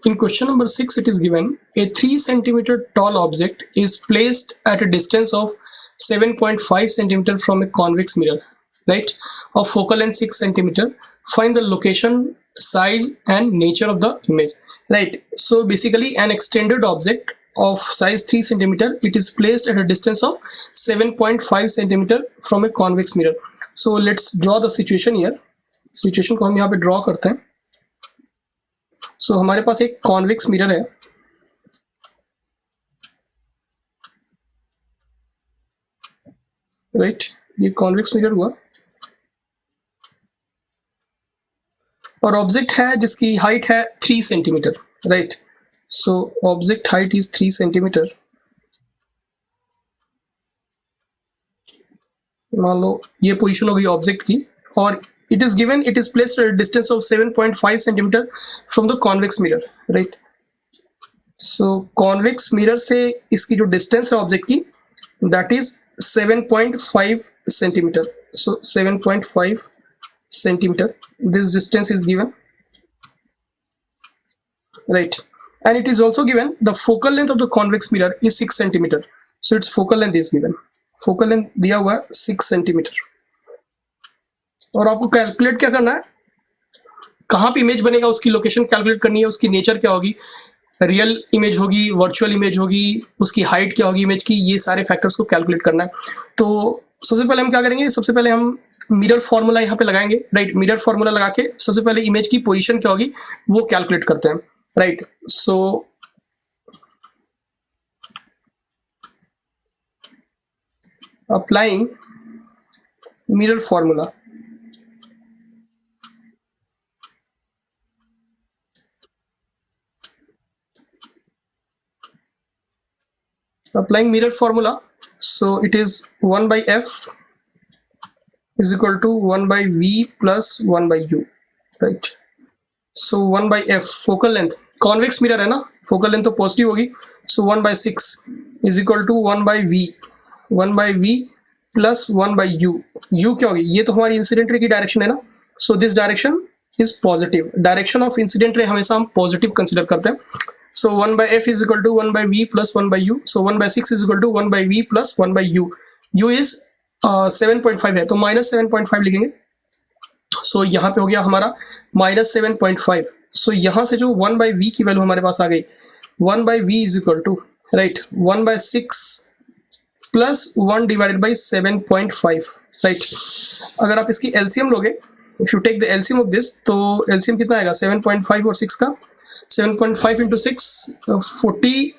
In question number 6, it is given a 3 centimeter tall object is placed at a distance of 7.5 centimeter from a convex mirror, right, of focal length 6 centimeter. Find the location, size and nature of the image, right? So basically an extended object of size 3 centimeter, it is placed at a distance of 7.5 centimeter from a convex mirror. So let's draw the situation here. Situation को हम यहाँ पे draw करते हैं. सो हमारे पास एक convex mirror है, right. ये कॉन्वेक्स मिरर हुआ और ऑब्जेक्ट है जिसकी हाइट है 3 centimetre, right. So object height is 3 centimetre. मान लो ये पोजीशन हो गई ऑब्जेक्ट की और it is given it is placed at a distance of 7.5 centimeter from the convex mirror, right. So convex mirror से इसकी जो distance है ऑब्जेक्ट की, that is 7.5 centimeter. So 7.5 centimeter, this distance is given, right. And it is also given the focal length of the convex mirror is 6 centimeter. So its focal length is given, focal length दिया हुआ 6 centimeter. और आपको calculate क्या करना है, कहाँ पे image बनेगा उसकी लोकेशन कैलकुलेट करनी है, उसकी नेचर क्या होगी, रियल इमेज होगी, वर्चुअल इमेज होगी, उसकी हाइट क्या होगी इमेज की, ये सारे फैक्टर्स को कैलकुलेट करना है. तो सबसे पहले हम क्या करेंगे, सबसे पहले हम मिरर फार्मूला यहाँ पे लगाएंगे, राइट. मिरर फार्मूला लगा के सबसे पहले इमेज की पोजीशन क्या होगी वो कैलकुलेट करते हैं, right. So applying mirror formula, applying mirror formula. So it is 1 by f is equal to 1 by v plus 1 by u, right. So 1 by f focal length, convex mirror है ना, focal length तो positive होगी. So 1 by 6 is equal to 1 by v, 1 by v plus 1 by u. u क्या होगी, ये तो हमारी incident ray की डायरेक्शन है ना. So this direction is positive, direction of incident रे हमेशा हम पॉजिटिव कंसिडर करते हैं. So 1 by f is equal to 1 by v plus 1 by u. So 1 by 6 is equal to 1 by v plus 1 by u. u is 7.5 है तो minus 7.5 लिखेंगे. So यहाँ पे हो गया हमारा minus 7.5. So यहाँ से जो 1 by v की वैल्यू हमारे पास आ गई, 1 by v is equal to, right, 1 by 6 plus 1 divided by 7.5, right. अगर आप इसकी LCM लोगे, if you take the LCM of this, तो LCM कितना आएगा 7.5 और 6 का, 7.5 into 6 40,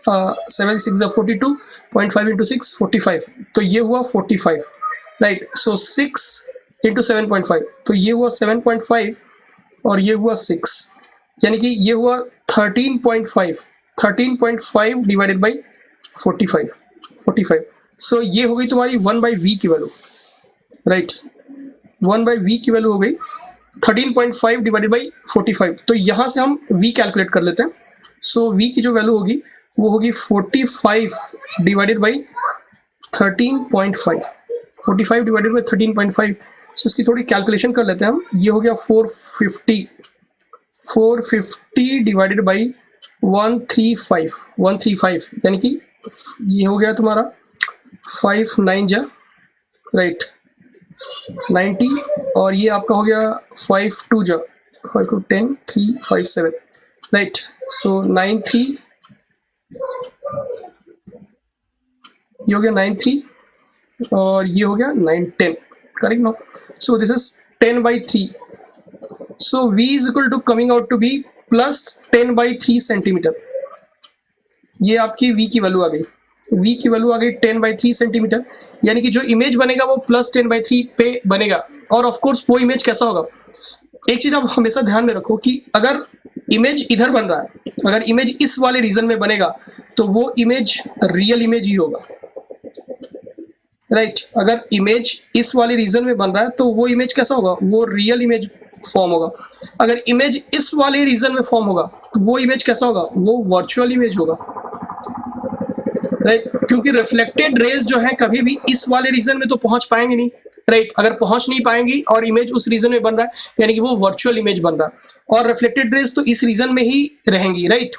7 6 42.5 into 6 45, तो ये हुआ 45, राइट. सो 6 into 7.5, तो ये हुआ 7.5 और ये हुआ 6, यानी कि ये हुआ 13.5 डिवाइडेड बाई 45. सो ये हो गई तुम्हारी 1 by v की वैल्यू, राइट. 1 by v की वैल्यू हो गई 13.5 डिवाइडेड बाई 45. तो यहाँ से हम v कैलकुलेट कर लेते हैं. सो v की जो वैल्यू होगी वो होगी 45 डिवाइडेड बाई 13.5, 45 डिवाइडेड बाई 13.5. सो इसकी थोड़ी कैलकुलेशन कर लेते हैं हम. ये हो गया 450 डिवाइडेड बाई 135, यानी कि ये हो गया तुम्हारा 5 9 जा, राइट, 90, और ये आपका हो गया 5 2 जा 5 2 10 3 5 7, राइट. सो 9 3, ये हो गया 9 3 और ये हो गया 9 10, correct no. So this is 10 by 3. So v is equal to coming out to be plus 10 by 3 centimetre. ये आपकी v की वैल्यू आ गई, v की वैल्यू आ गई 10 by 3 सेंटीमीटर, यानी कि जो इमेज बनेगा वो प्लस 10 by 3 पे बनेगा. और ऑफ कोर्स वो इमेज कैसा होगा, एक चीज आप हमेशा ध्यान में रखो कि अगर इमेज इधर बन रहा है, अगर इमेज इस वाले रीजन में बनेगा तो वो इमेज रियल इमेज ही होगा, राइट. अगर इमेज इस वाले रीजन में बन रहा है तो वो इमेज कैसा होगा, वो रियल इमेज फॉर्म होगा. अगर इमेज इस वाले रीजन में फॉर्म होगा तो वो इमेज कैसा होगा, वो वर्चुअल इमेज होगा, राइट, क्योंकि रिफ्लेक्टेड रेज जो है कभी भी इस वाले रीजन में तो पहुंच पाएंगे नहीं, राइट, अगर पहुंच नहीं पाएंगी और इमेज उस रीजन में बन रहा है यानी कि वो वर्चुअल इमेज बन रहा है, और रिफ्लेक्टेड रेज तो इस रीजन में ही रहेंगी, राइट।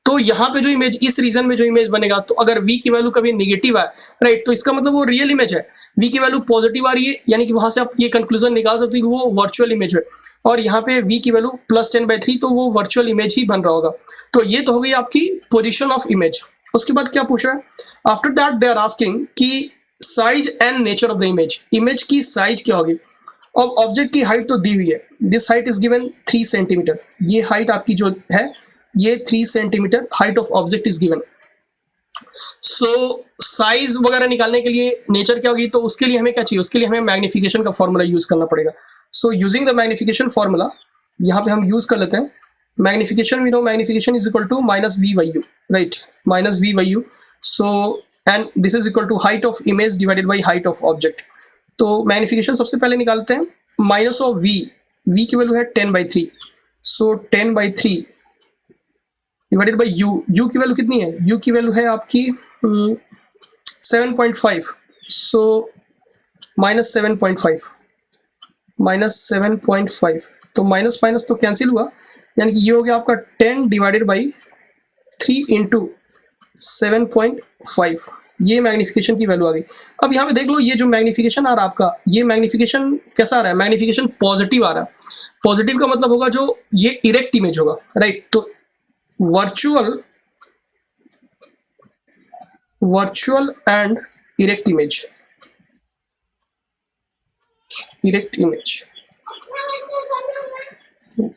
तो यहाँ पे जो इमेज इस रीजन में जो इमेज बनेगा, तो अगर v की वैल्यू कभी निगेटिव है, राइट, तो इसका मतलब वो रियल इमेज है। v की वैल्यू पॉजिटिव आ रही है यानी कि वहां से आप ये कंक्लूजन निकाल सकते हो कि वो वर्चुअल इमेज है, और यहाँ पे v की वैल्यू +10/3, तो वो वर्चुअल इमेज ही बन रहा होगा। तो ये तो हो गई आपकी पोजिशन ऑफ इमेज। उसके बाद क्या पूछा है, after that they are asking कि size and nature of the image, image की साइज क्या होगी। अब ऑब्जेक्ट की हाइट तो दी हुई है, this height is given 3 centimetre, ये हाइट आपकी जो है ये 3 centimetre height of object is given. So size वगैरह निकालने के लिए नेचर क्या होगी, तो उसके लिए हमें क्या चाहिए, उसके लिए हमें मैग्निफिकेशन का फॉर्मूला यूज करना पड़ेगा। So using the magnification formula यहाँ पे हम यूज कर लेते हैं magnification, we know magnification is equal to -v/u, right, -v/u। So and this is equal to height of image divided by height of object. तो magnification सबसे पहले निकालते हैं, माइनस ऑफ v, v की वैल्यू है 10/3, so 10/3 divided by u, u की value कितनी है, u की वैल्यू है आपकी 7.5, सो -7.5 तो माइनस माइनस तो कैंसिल हुआ, यानी कि ये हो गया आपका 10 डिवाइडेड बाई 3 इंटू 7.5, ये मैग्निफिकेशन की वैल्यू आ गई। अब यहाँ पे देख लो, ये जो मैग्निफिकेशन आ रहा है आपका, ये मैग्निफिकेशन कैसा आ रहा है, मैग्निफिकेशन पॉजिटिव आ रहा है। पॉजिटिव का मतलब होगा जो ये इरेक्ट इमेज होगा, राइट। तो virtual and erect image,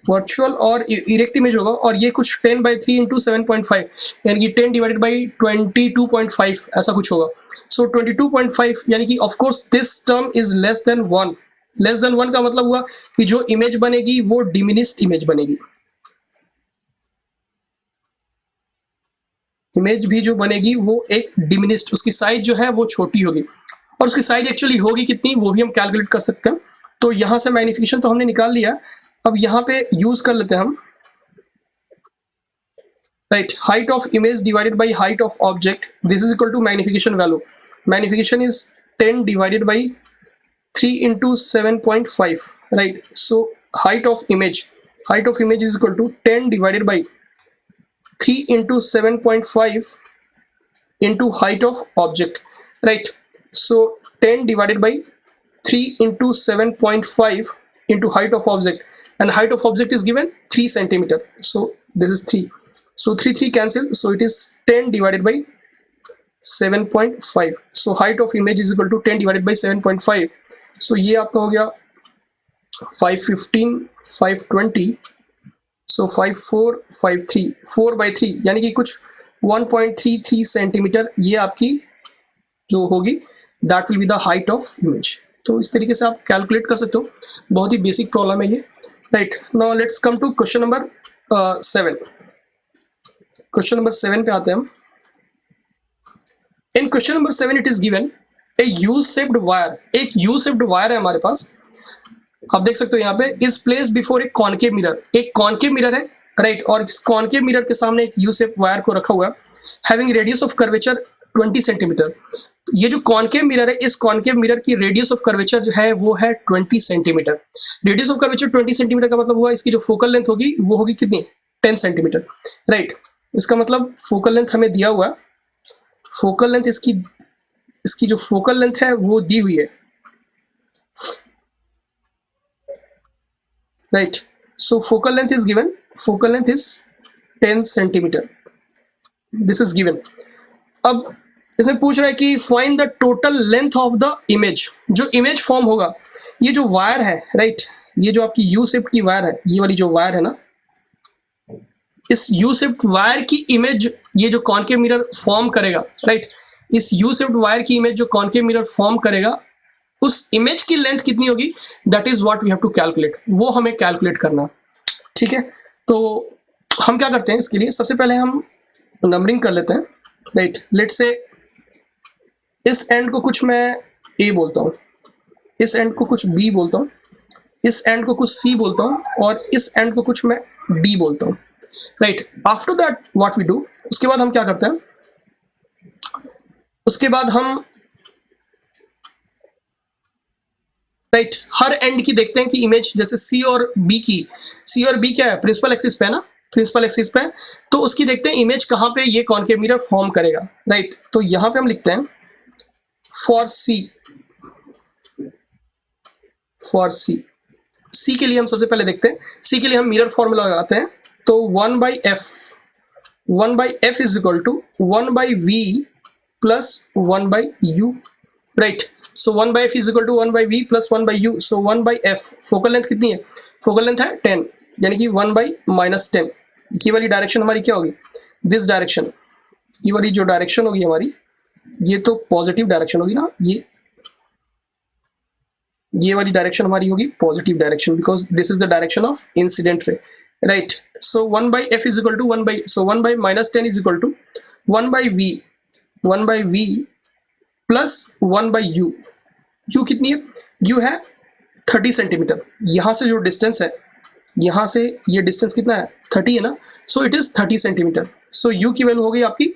virtual और इरेक्ट इमेज होगा, और ये कुछ 10/3 इंटू 7.5 यानी कि 10 डिवाइडेड बाई 22.5 ऐसा कुछ होगा। सो 22.5 यानी कि of course this term is less than 1। Less than 1 का मतलब हुआ कि जो इमेज बनेगी वो डिमिनिस्ड इमेज बनेगी। इमेज भी जो बनेगी वो एक डिमिनिस्ड, उसकी साइज जो है वो छोटी होगी, और उसकी साइज एक्चुअली होगी कितनी वो भी हम कैलकुलेट कर सकते हैं। तो यहां से मैग्निफिकेशन तो हमने निकाल लिया, अब यहाँ पे यूज कर लेते हैं हम, right, height of image divided by height of object, this is equal to magnification value. Magnification is 10 divided by 3 into 7.5, right. So height of image is equal to 10 divided by 3 into 7.5 into height of object, right. So 10 divided by 3 into 7.5 into height of object, and height of object is given 3 centimeter, so this is 3, so 3 cancel, so it is 10 divided by 7.5, so height of image is equal to 10 divided by 7.5, so ये आपका हो गया 515 520, सो 5453 4/3 यानी कि कुछ 1.33 centimetre ये आपकी जो होगी that will be the height of image. तो इस तरीके से आप कैलकुलेट कर सकते हो, बहुत ही बेसिक प्रॉब्लम है ये, right. Now let's come to question number 7। Question number 7 पे आते हैं हम। In question number 7 it is given a U shaped wire, एक यू शेप्ड वायर है हमारे पास, आप देख सकते हो यहाँ पे, is place before a concave mirror, एक कॉनकेव मिरर है, राइट, और इस कॉनकेव मिरर के सामने एक यू शेप वायर को रखा हुआ है, having radius of curvature 20 centimetre. ये जो कॉनकेव मिरर है, इस कॉनकेव मिरर की रेडियस ऑफ कर्वेचर जो है वो है 20 centimetre. Radius of curvature 20 centimetre का मतलब हुआ इसकी जो फोकल लेंथ होगी वो होगी कितनी, 10 सेंटीमीटर, राइट। इसका मतलब फोकल लेंथ हमें दिया हुआ है, फोकल लेंथ इसकी जो फोकल लेंथ है वो दी हुई है, right. So focal length is given, focal length is 10 centimeter, this is given। अब इसमें पूछ रहा है कि find the total length of the image, जो इमेज फॉर्म होगा, ये जो वायर है, राइट, ये जो आपकी यू शेप की वायर है, ये वाली जो वायर है ना, इस यू शेप वायर की इमेज ये जो कॉनकेव मिरर फॉर्म करेगा, राइट, इस यू शेप वायर की इमेज जो कॉनकेव मिरर फॉर्म करेगा, उस इमेज की लेंथ कितनी होगी, that is what we have to calculate, वो हमें कैलकुलेट करना, ठीक है। तो हम क्या करते हैं इसके लिए, सबसे पहले हम नंबरिंग कर लेते हैं, राइट। लेट्स से इस एंड को कुछ मैं ए बोलता हूँ, इस एंड को कुछ बी बोलता हूँ, इस एंड को कुछ सी बोलता हूँ, और इस एंड को कुछ मैं डी बोलता हूँ, right. After that what we do, उसके बाद हम क्या करते हैं, उसके बाद हम राइट हर एंड की देखते हैं कि इमेज जैसे सी और बी क्या है, प्रिंसिपल एक्सिस पे है ना, प्रिंसिपल एक्सिस पे है, तो उसकी देखते हैं इमेज कहाँ पे ये कॉनकेव मिरर फॉर्म करेगा। राइट, तो यहाँ पे हम लिखते हैं फॉर सी के लिए हम सबसे पहले देखते हैं, सी के लिए हम मिरर फॉर्मूला लगाते हैं। तो 1/f is equal to 1/v plus 1/u। Right, so 1/f is equal to 1/v plus 1/u। So 1/f focal length कितनी है, फोकल लेंथ है 10, यानी कि 1/-10। ये वाली डायरेक्शन हमारी क्या होगी, दिस डायरेक्शन, ये वाली जो डायरेक्शन होगी हमारी, ये तो पॉजिटिव डायरेक्शन होगी ना, ये वाली डायरेक्शन हमारी होगी positive direction, because this is the direction of incident ray. Right, so 1/f is equal to 1/-10 is equal to 1/v plus 1/u। u कितनी है, u है 30 सेंटीमीटर। यहाँ से जो डिस्टेंस है, यहाँ से ये डिस्टेंस कितना है, 30 है ना, so it is 30 centimetre. So u की वैल्यू हो गई आपकी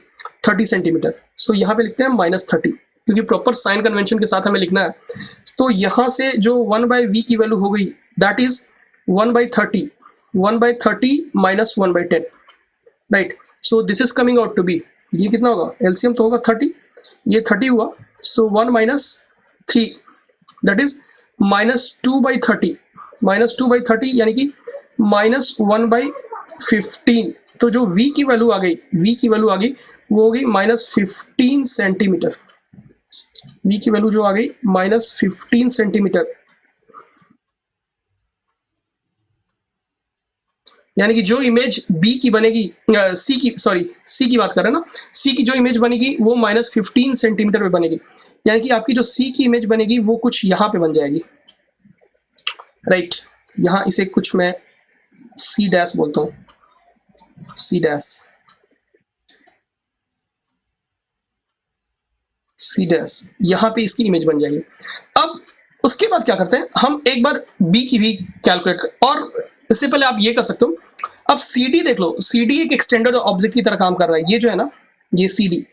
30 सेंटीमीटर। सो यहाँ पे लिखते हैं -30, क्योंकि प्रॉपर साइन कन्वेंशन के साथ हमें लिखना है। तो यहाँ से जो 1/v की वैल्यू हो गई, that is 1/30 minus 1/10। Right, so this is coming out to be, ये कितना होगा, एलसीएम तो होगा 30, ये 30 हुआ, सो 1 - 3 दैट इज -2/30 यानी कि -1/15। तो जो v की वैल्यू आ गई, वो हो गई -15 सेंटीमीटर। v की वैल्यू जो आ गई -15 सेंटीमीटर, यानी कि जो इमेज b की बनेगी, सी की बात कर रहे हैं ना, सी की जो इमेज बनेगी वो -15 सेंटीमीटर पे बनेगी, यानी कि आपकी जो सी की इमेज बनेगी वो कुछ यहाँ पे बन जाएगी। राइट, यहाँ इसे कुछ मैं सी डैश बोलता हूँ, सी डैश, यहाँ पे इसकी इमेज बन जाएगी। अब उसके बाद क्या करते हैं, हम एक बार बी की भी कैलकुलेट कर, और इससे पहले आप ये कर सकते हो, अब सी डी देख लो, सी डी एक एक्सटेंडेड ऑब्जेक्ट की तरह काम कर रहा है, ये जो है ना, ये सी डी,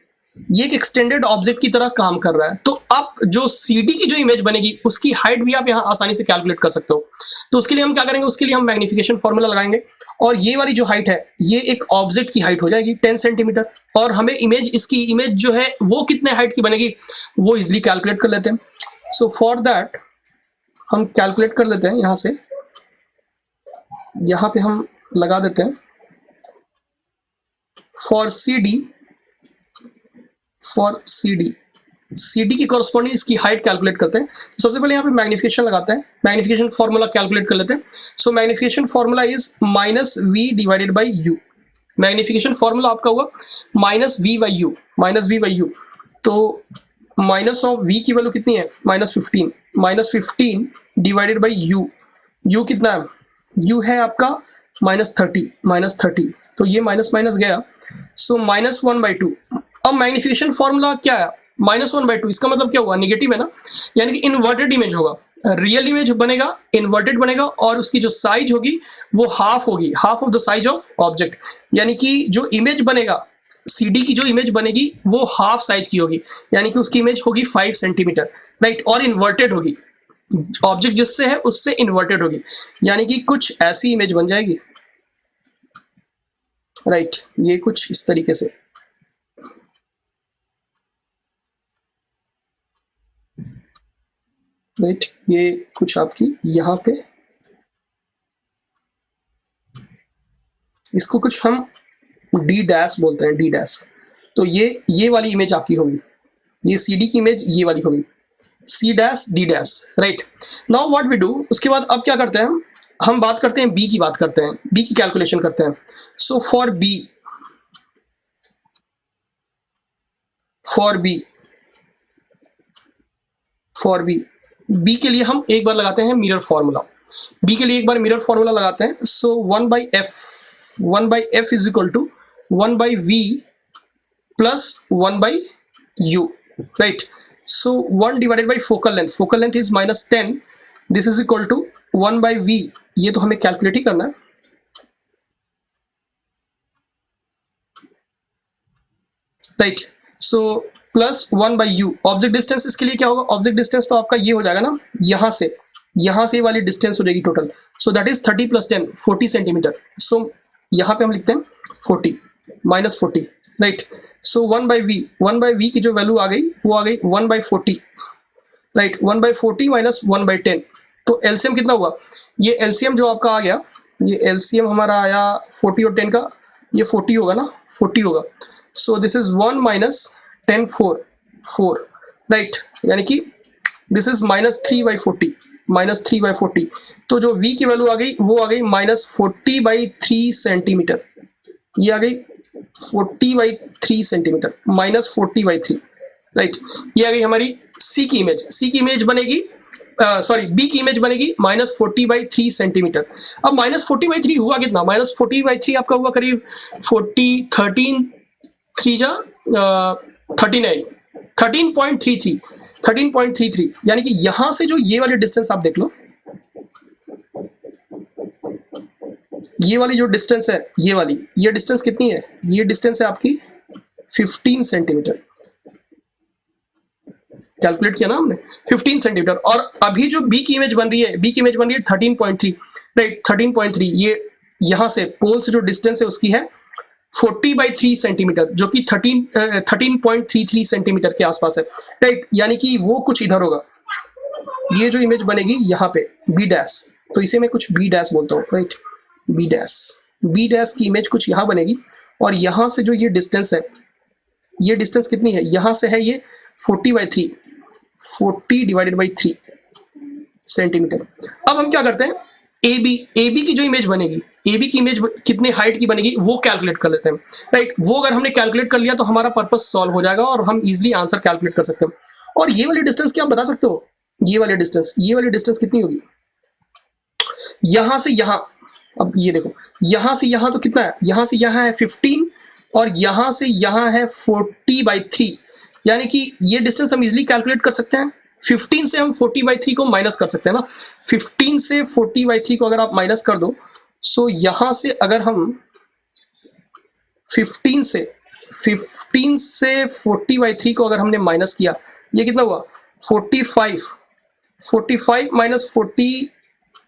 ये एक एक्सटेंडेड ऑब्जेक्ट की तरह काम कर रहा है। तो अब जो सी डी की जो इमेज बनेगी उसकी हाइट भी आप यहाँ आसानी से कैलकुलेट कर सकते हो। तो उसके लिए हम क्या करेंगे, उसके लिए हम मैग्निफिकेशन फॉर्मूला लगाएंगे, और ये वाली जो हाइट है, ये एक ऑब्जेक्ट की हाइट हो जाएगी 10 सेंटीमीटर, और हमें इमेज, इसकी इमेज जो है वो कितने हाइट की बनेगी वो इजिली कैलकुलेट कर लेते हैं। सो फॉर दैट हम कैलकुलेट कर लेते हैं, यहाँ से, यहाँ पे हम लगा देते हैं फॉर सी डी की कॉरस्पॉन्डिंग इसकी हाइट कैलकुलेट करते हैं। तो सबसे पहले यहाँ पे मैग्निफिकेशन लगाते हैं, मैग्निफिकेशन फॉर्मूला कैलकुलेट कर लेते हैं। So magnification formula is -v divided by u। Magnification formula आपका हुआ -v/u। तो माइनस ऑफ v की वैल्यू कितनी है, -15 डिवाइडेड बाई u कितना है, u है आपका -30, तो ये माइनस माइनस गया, सो -1/2। अब मैग्निफिकेशन फॉर्मूला क्या है, -1/2, इसका मतलब क्या हुआ, निगेटिव है ना, यानी कि इन्वर्टेड इमेज होगा, रियल इमेज बनेगा, इन्वर्टेड बनेगा, और उसकी जो साइज होगी वो हाफ होगी, half of the size of object, यानी कि जो इमेज बनेगा, सीडी की जो इमेज बनेगी वो हाफ साइज की होगी, यानी कि उसकी इमेज होगी 5 सेंटीमीटर। राइट, और इन्वर्टेड होगी, ऑब्जेक्ट जिससे है उससे इन्वर्टेड होगी, यानी कि कुछ ऐसी इमेज बन जाएगी। राइट, ये कुछ इस तरीके से। राइट, ये कुछ आपकी यहाँ पे, इसको कुछ हम डी डैश बोलते हैं, डी डैश। तो ये वाली इमेज आपकी होगी, ये सी डी की इमेज ये वाली होगी, C dash D dash. Right, now what we do, उसके बाद अब क्या करते हैं, हम बात करते हैं बी की, बात करते हैं बी की कैलकुलेशन करते हैं। सो फॉर बी के लिए हम एक बार लगाते हैं मिरर फॉर्मूला, बी के लिए एक बार मिरर फॉर्मूला लगाते हैं। So 1/f is equal to 1/v plus 1/u। Right, so 1 divided by focal length is -10, this is equal to 1/v, ये तो हमें कैलकुलेट ही करना है। Right, so plus 1 by U. Object distance इसके लिए क्या होगा, ऑब्जेक्ट डिस्टेंस तो आपका ये हो जाएगा ना, यहाँ से वाली डिस्टेंस हो जाएगी total. So that is 30 + 10 40 centimetre. So यहाँ पे हम लिखते हैं 40 minus 40, right. So 1 by v की जो वैल्यू आ गई वो आ गई 1 by 40, right. 1 by 40 minus 1 by 10। तो एलसीएम कितना हुआ, ये एलसीएम जो आपका आ गया, ये एलसीएम हमारा आया 40 और 10 का, ये 40 होगा ना, 40 होगा। सो दिस इज 1 माइनस 10 4, राइट। यानी कि दिस इज माइनस 3 बाई 40, तो जो v की वैल्यू आ गई वो आ गई माइनस 40/3 सेंटीमीटर। ये आ गई 40/3 सेंटीमीटर, माइनस 40/3, राइट। ये आ गई हमारी c की इमेज बनेगी, सॉरी b की इमेज बनेगी माइनस 40/3 सेंटीमीटर। अब माइनस 40/3 हुआ कितना, माइनस 40/3 आपका हुआ करीब 40, 13 3 जा 39, 13.33, यानी कि यहां से जो ये वाली डिस्टेंस आप देख लो, ये वाली जो डिस्टेंस है, ये डिस्टेंस कितनी है, ये डिस्टेंस है आपकी 15 सेंटीमीटर। कैलकुलेट किया ना हमने 15 सेंटीमीटर। और अभी जो बी की इमेज बन रही है 13.3, राइट, 13.3। ये यहां से पोल से जो डिस्टेंस है उसकी है 40/3 सेंटीमीटर, जो कि 13.33 सेंटीमीटर के आसपास है, राइट। यानी कि वो कुछ इधर होगा। ये जो इमेज बनेगी यहाँ पे बी डैश, तो इसे मैं कुछ बी डैश बोलता हूँ, राइट। बी डैश की इमेज कुछ यहाँ बनेगी। और यहाँ से जो ये डिस्टेंस है, ये डिस्टेंस कितनी है, यहाँ से है ये 40/3, 40/3 सेंटीमीटर। अब हम क्या करते हैं, ए बी की जो इमेज बनेगी, ए बी की इमेज कितने हाइट की बनेगी वो कैलकुलेट कर लेते हैं, राइट। वो अगर हमने कैलकुलेट कर लिया तो हमारा पर्पस सॉल्व हो जाएगा और हम इजीली आंसर कैलकुलेट कर सकते हैं। और ये वाली डिस्टेंस क्या आप बता सकते हो, ये वाली डिस्टेंस कितनी होगी, यहां से यहां, अब ये देखो, यहां से यहां तो कितना है, यहां से यहां है 15 और यहां से यहां है 40/3, यानी कि ये डिस्टेंस हम इजीली कैलकुलेट कर सकते हैं। 15 से हम 40/3 को माइनस कर सकते हैं ना, 15 से 40/3 को अगर आप माइनस कर दो, सो यहां से अगर हम 15 से 40/3 को अगर हमने माइनस किया, ये कितना हुआ 45 माइनस 40,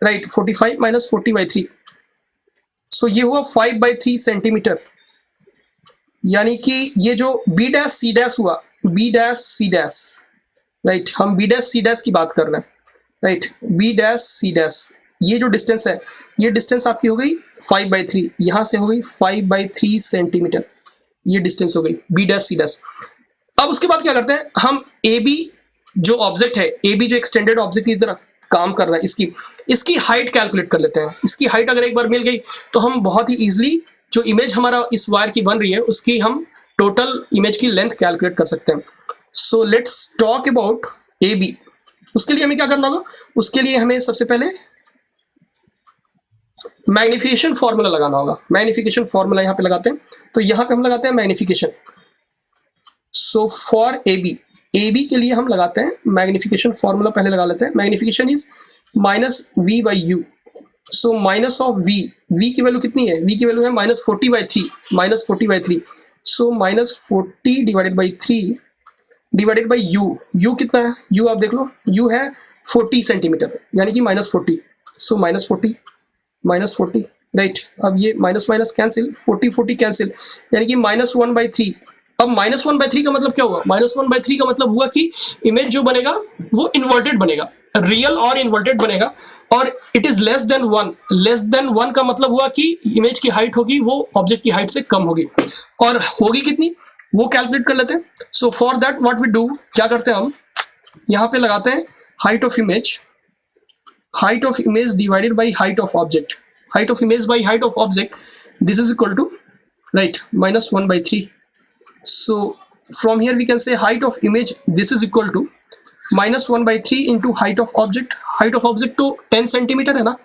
राइट, 45 माइनस 40/3, सो ये हुआ 5/3 सेंटीमीटर। यानी कि ये जो बी डैश सी डैश हुआ, B dash C dash, right, हम बी डैश सी डैश की बात कर रहे हैं, right. B dash C dash, ये जो डिस्टेंस है, ये डिस्टेंस आपकी हो गई 5/3, यहां से हो गई 5/3 सेंटीमीटर, ये डिस्टेंस हो गई बी डैश सी डैश। अब उसके बाद क्या करते हैं हम, ए बी जो ऑब्जेक्ट है, ए बी जो एक्सटेंडेड ऑब्जेक्ट की तरह काम कर रहा है, इसकी हाइट कैलकुलेट कर लेते हैं। इसकी हाइट अगर एक बार मिल गई तो हम बहुत ही इजीली जो इमेज हमारा इस वायर की बन रही है उसकी हम टोटल इमेज की लेंथ कैलकुलेट कर सकते हैं। So let's talk about A B. उसके लिए हमें क्या करना होगा, उसके लिए हमें सबसे पहले मैग्निफिकेशन फॉर्मूला लगाना होगा। मैग्निफिकेशन फॉर्मूला यहाँ पे लगाते हैं, तो यहाँ पे हम लगाते हैं magnification. So for A B के लिए हम लगाते हैं मैग्निफिकेशन फॉर्मूला, पहले लगा लेते हैं। Magnification is minus we by you. So minus of v की वैल्यू कितनी है, वी की वैल्यू है minus 40/3, so minus 40/3 divided by u कितना है, यू आप देख लो, यू है 40 सेंटीमीटर, यानी कि माइनस 40, सो माइनस 40, राइट। अब ये माइनस माइनस कैंसिल, 40 कैंसिल, यानी कि -1/3। अब -1/3 का मतलब क्या हुआ, -1/3 का मतलब हुआ कि इमेज जो बनेगा वो इन्वर्टेड बनेगा, रियल और इन्वर्टेड बनेगा, और इट इज लेस देन 1 का मतलब हुआ कि इमेज की हाइट होगी वो ऑब्जेक्ट की हाइट से कम होगी, और होगी कितनी वो कैलकुलेट कर लेते हैं। So for that what we do, क्या करते हैं हम, यहाँ पे लगाते हैं height of image divided by height of object, height of image by height of object, this is equal to, right, -1/3. So from here we can say height of image, this is equal to -1/3 into height of object तो 10 centimetre है ना,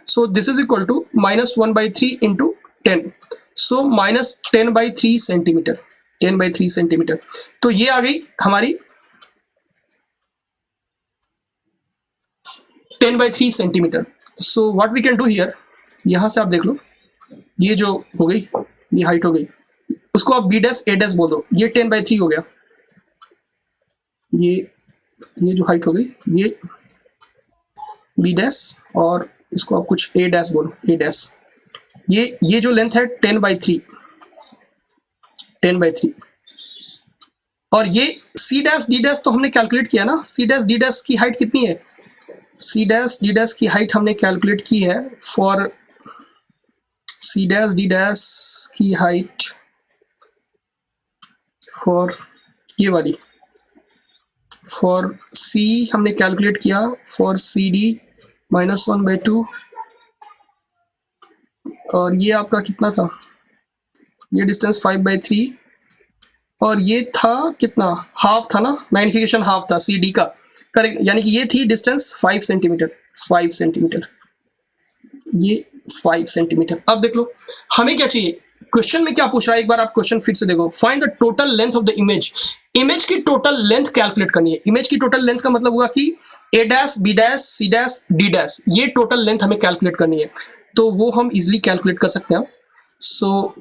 so this is equal to -1/3 into 10, so -10/3 centimetre, 10/3 centimetre. तो ये आ गई हमारी 10/3 centimetre. so what we can do here, यहां से आप देख लो, ये जो हो गई, ये हाइट हो गई, उसको आप बी डैश ए डैश बोल दो, ये 10/3 हो गया, ये जो हाइट हो गई ये बी डैश, और इसको आप कुछ ए डैश बोलो, ए डैश। ये जो लेंथ है 10/3, 10/3। और ये सी डैश डी डैश तो हमने कैलकुलेट किया ना, सी डैश डी डैश की हाइट कितनी है, सी डैश डी डैश की हाइट हमने कैलकुलेट की है for C dash D dash की हाइट फॉर ये वाली, फॉर सी हमने कैलकुलेट किया फॉर सी डी -1/2, और ये आपका कितना था, ये डिस्टेंस 5/3, और ये था कितना, हाफ था ना, मैग्निफिकेशन हाफ था सी डी का, करेक्ट। यानी कि ये थी डिस्टेंस 5 सेंटीमीटर, 5 सेंटीमीटर, ये 5 सेंटीमीटर। अब देख लो हमें क्या चाहिए, क्वेश्चन में क्या पूछ रहा है, एक बार आप क्वेश्चन फिर से देखो। Find the total length of the image, image की टोटल लेंथ कैलकुलेट करनी है। इमेज की टोटल लेंथ का मतलब हुआ कि A dash B dash C dash D dash, ये टोटल लेंथ हमें कैलकुलेट करनी है, तो वो हम इजिली कैलकुलेट कर सकते हैं। So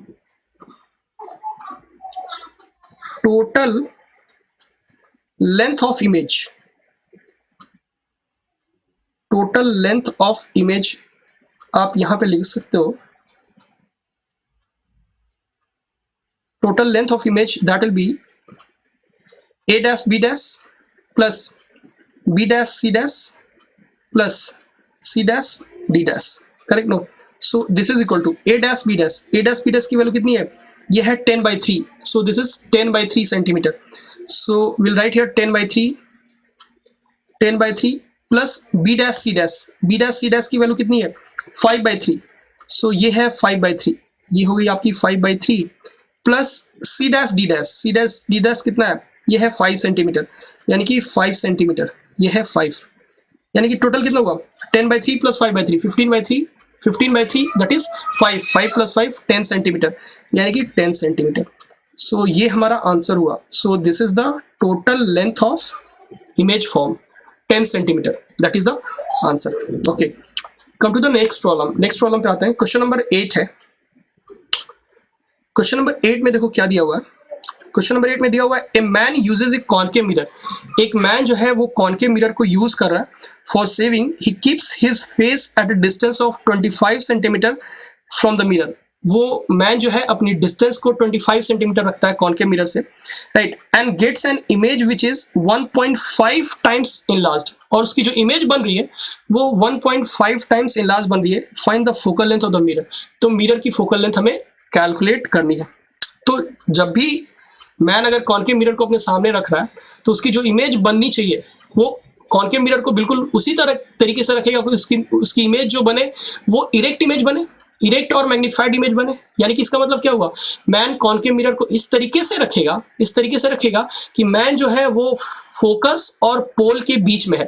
total length of image, total length of image आप यहां पे लिख सकते हो, total length of image that will be a dash b dash plus b dash c dash plus c dash d dash, correct. No, so this is equal to a dash b dash, a dash b dash की value कितनी है, ये है 10/3, so this is 10/3 centimetre. So will write here 10/3, 10/3 plus b dash c dash, b dash c dash की value कितनी है 5/3, सो ये है 5/3, ये हो गई आपकी 5/3 plus c dash d dash, c dash d dash कितना है, ये है 5 सेंटीमीटर, यानी कि 5 सेंटीमीटर, ये है 5, यानी कि टोटल कितना हुआ 10/3 plus 5/3, 15/3, 15/3 that is 5, 5 plus 5 10 centimetre, यानी कि 10 सेंटीमीटर। सो ये हमारा आंसर हुआ। So this is the total length of image form 10 centimetre, that is the answer. Okay, come to the next problem. Next problem पे आते हैं, क्वेश्चन नंबर 8 है। Question number 8 में देखो क्या दिया हुआ है, क्वेश्चन नंबर 8 में दिया हुआ है a man usage A concave mirror, एक मैन जो है वो कॉनकेव मिरर को यूज कर रहा है for saving, he keeps his face at a distance of 25 centimetre from the mirror. वो मैन जो है अपनी डिस्टेंस को 25 सेंटीमीटर रखता है कॉनकेव मिरर से, right, and gets an image which is 1.5 times enlarged, और उसकी जो इमेज बन रही है वो 1.5 टाइम्स इनलार्ज बन रही है। Find the focal length of the mirror, तो मिरर की फोकल लेंथ हमें कैलकुलेट करनी है। तो जब भी मैन अगर कॉनकेव मिरर को अपने सामने रख रहा है तो उसकी जो इमेज बननी चाहिए वो कॉनकेव मिरर को बिल्कुल उसी तरीके से रखेगा कि उसकी इमेज जो बने वो इरेक्ट इमेज बने, इरेक्ट और मैग्नीफाइड इमेज बने। यानी कि इसका मतलब क्या हुआ, मैन कॉनकेव मिरर को इस तरीके से रखेगा, इस तरीके से रखेगा कि मैन जो है वो फोकस और पोल के बीच में है।